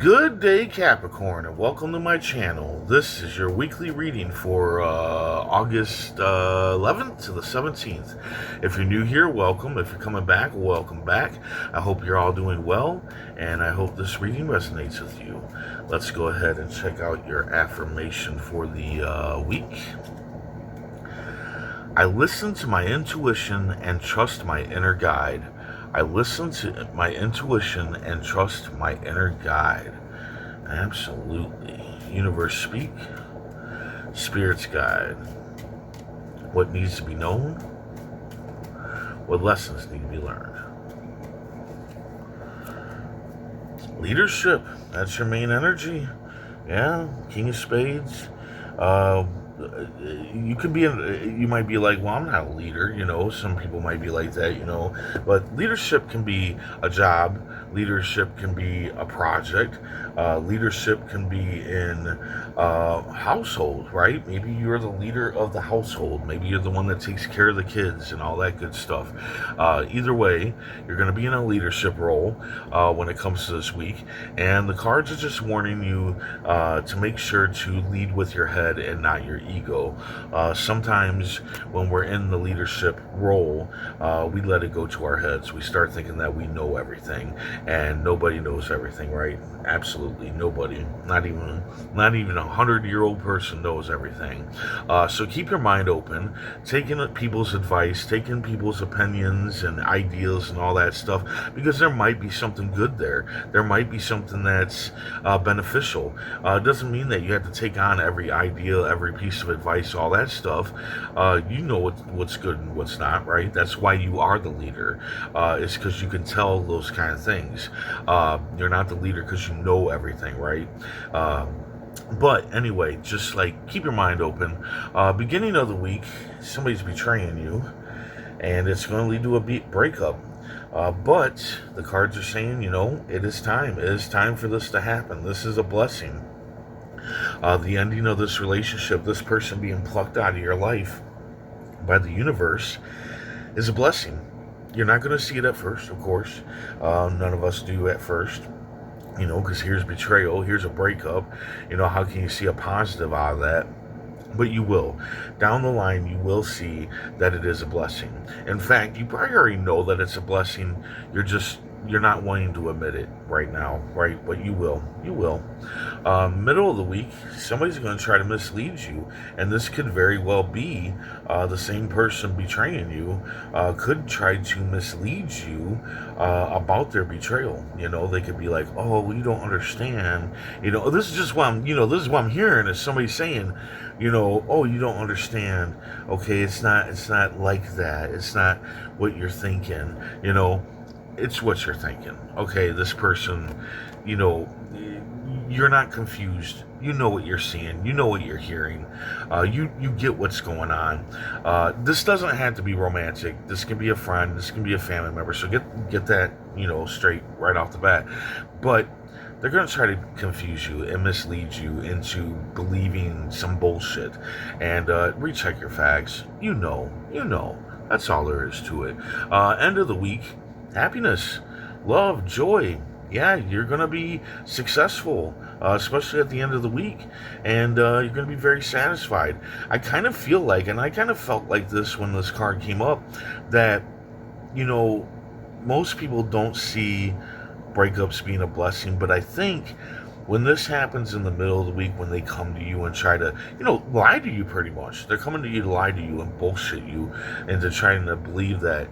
Good day, Capricorn, and welcome to my channel. This is your weekly reading for August 11th to the 17th. If you're new here, welcome. If you're coming back, welcome back. I hope you're all doing well, and I hope this reading resonates with you. Let's go ahead and check out your affirmation for the week. I listen to my intuition and trust my inner guide. I listen to my intuition and trust my inner guide. Absolutely. Universe speak. Spirits guide. What needs to be known? What lessons need to be learned? Leadership. That's your main energy. Yeah. King of Spades. You might be like, well, I'm not a leader, some people might be like that, but leadership can be a job, leadership can be a project, leadership can be in household, right? Maybe you're the leader of the household, maybe you're the one that takes care of the kids and all that good stuff. Either way, you're going to be in a leadership role when it comes to this week, and the cards are just warning you to make sure to lead with your head and not your ego. Sometimes when we're in the leadership role, we let it go to our heads. We start thinking that we know everything, and nobody knows everything, right? Absolutely nobody. Not even a 100-year-old person knows everything. So keep your mind open, taking people's advice, taking people's opinions and ideas and all that stuff, because there might be something good there. There might be something that's beneficial. It doesn't mean that you have to take on every idea, every piece of advice, all that stuff. You know what's good and what's not, right? That's why you are the leader. It's because you can tell those kind of things. You're not the leader because you know everything, right? But anyway, just like keep your mind open. Beginning of the week, somebody's betraying you, and it's going to lead to a breakup. But the cards are saying, it is time. It is time for this to happen. This is a blessing. The ending of this relationship, this person being plucked out of your life by the universe, is a blessing. You're not going to see it at first, of course. None of us do at first. Because here's betrayal, here's a breakup. How can you see a positive out of that? But you will. Down the line, you will see that it is a blessing. In fact, you probably already know that it's a blessing. You're not wanting to admit it right now, right? But you will. You will. Middle of the week, somebody's going to try to mislead you. And this could very well be the same person betraying you could try to mislead you about their betrayal. They could be like, oh, you don't understand. This is just what this is what I'm hearing is somebody saying, oh, you don't understand. Okay, it's not like that. It's not what you're thinking, It's what you're thinking. Okay, this person, you're not confused. You know what you're seeing. You know what you're hearing. You get what's going on. This doesn't have to be romantic. This can be a friend. This can be a family member. So get that, straight right off the bat. But they're going to try to confuse you and mislead you into believing some bullshit. And recheck your facts. You know. That's all there is to it. End of the week. Happiness, love, joy. Yeah, you're going to be successful, especially at the end of the week, and you're going to be very satisfied. I kind of feel like, and I kind of felt like this when this card came up, that, most people don't see breakups being a blessing, but I think when this happens in the middle of the week, when they come to you and try to, lie to you pretty much. They're coming to you to lie to you and bullshit you and to trying to believe that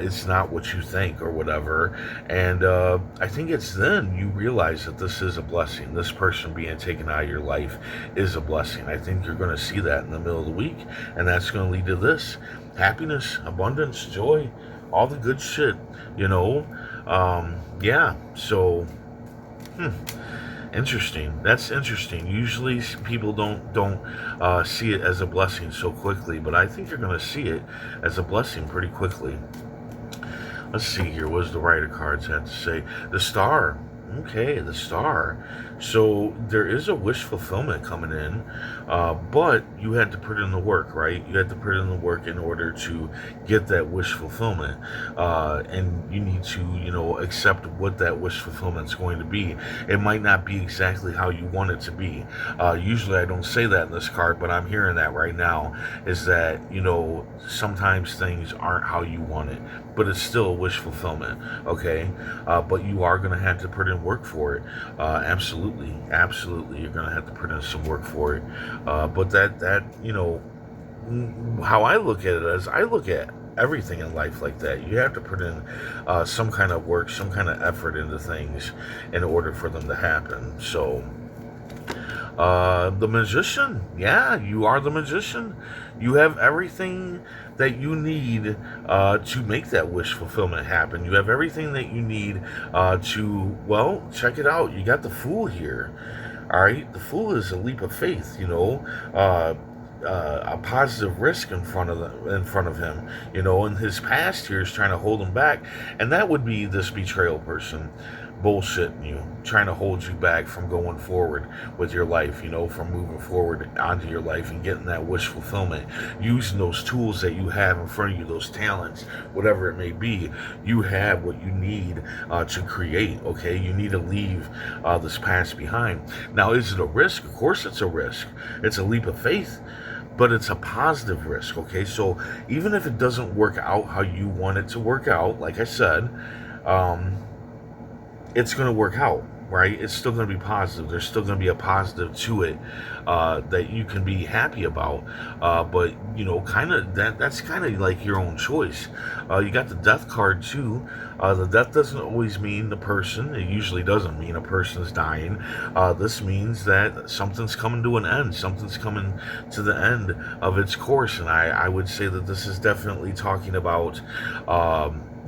it's not what you think or whatever. And I think it's then you realize that this is a blessing. This person being taken out of your life is a blessing. I think you're going to see that in the middle of the week, and that's going to lead to this. Happiness, abundance, joy, all the good shit, yeah, so, interesting. That's interesting. Usually people don't see it as a blessing so quickly, but I think you're going to see it as a blessing pretty quickly. Let's see here. What does the Rider cards have to say? The Star. Okay, the Star. So there is a wish fulfillment coming in, but you had to put in the work, right? You had to put in the work in order to get that wish fulfillment. And you need to, accept what that wish fulfillment is going to be. It might not be exactly how you want it to be. Usually I don't say that in this card, but I'm hearing that right now, is that, sometimes things aren't how you want it, but it's still a wish fulfillment, okay? But you are going to have to put in work for it. Absolutely. You're going to have to put in some work for it. But how I look at it is, I look at everything in life like that. You have to put in some kind of work, some kind of effort into things in order for them to happen. So, the magician, yeah, you are the magician. You have everything that you need to make that wish fulfillment happen. You have everything that you need check it out. You got the Fool here. All right, the Fool is a leap of faith, a positive risk in front of him, and his past here is trying to hold him back, and that would be this betrayal person bullshitting you, trying to hold you back from going forward with your life, from moving forward onto your life and getting that wish fulfillment, using those tools that you have in front of you, those talents, whatever it may be. You have what you need to create, okay? You need to leave this past behind. Now, is it a risk? Of course it's a risk. It's a leap of faith, but it's a positive risk, okay? So even if it doesn't work out how you want it to work out, like I said, it's going to work out, right? It's still going to be positive. There's still going to be a positive to it that you can be happy about. But, that's kind of like your own choice. You got the Death card, too. The death doesn't always mean the person. It usually doesn't mean a person's dying. This means that something's coming to an end. Something's coming to the end of its course. And I would say that this is definitely talking about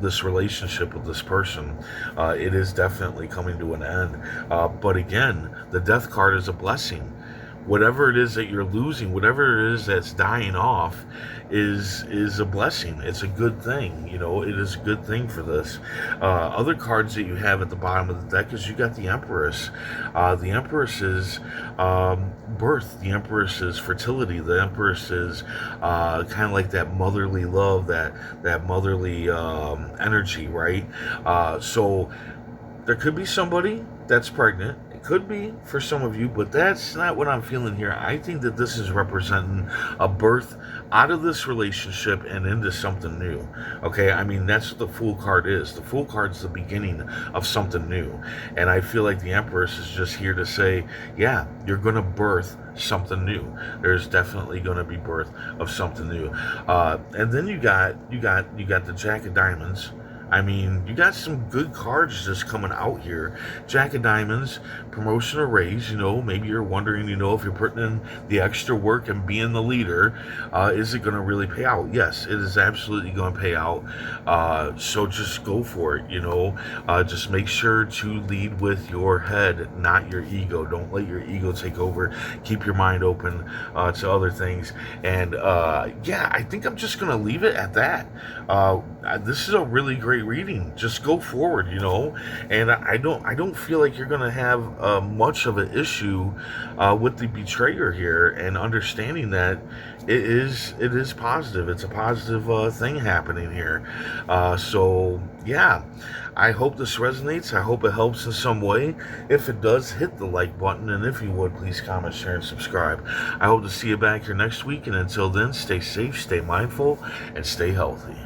this relationship with this person. It is definitely coming to an end. But again, the Death card is a blessing. Whatever it is that you're losing, whatever it is that's dying off, is a blessing. It's a good thing. It is a good thing for this. Other cards that you have at the bottom of the deck is you got the Empress. The Empress is birth. The Empress is fertility. The Empress is kind of like that motherly love, that motherly energy, right? So there could be somebody that's pregnant. It could be for some of you, but that's not what I'm feeling here. I think that this is representing a birth out of this relationship and into something new. Okay, I mean, that's what the Fool card is. The Fool card is the beginning of something new. And I feel like the Empress is just here to say, yeah, you're going to birth something new. There's definitely going to be birth of something new. And then you got the Jack of Diamonds. I mean, you got some good cards just coming out here. Jack of Diamonds, promotion or raise, maybe you're wondering, if you're putting in the extra work and being the leader, is it going to really pay out? Yes, it is absolutely going to pay out. So just go for it, just make sure to lead with your head, not your ego. Don't let your ego take over. Keep your mind open to other things. And I think I'm just going to leave it at that. This is a really great reading. Just go forward, and I don't feel like you're gonna have much of an issue with the betrayer here, and understanding that it is positive. It's a positive thing happening here. So yeah, I hope this resonates. I hope it helps in some way. If it does, hit the like button, and if you would, please comment, share, and subscribe. I hope to see you back here next week, and until then, stay safe, stay mindful, and stay healthy.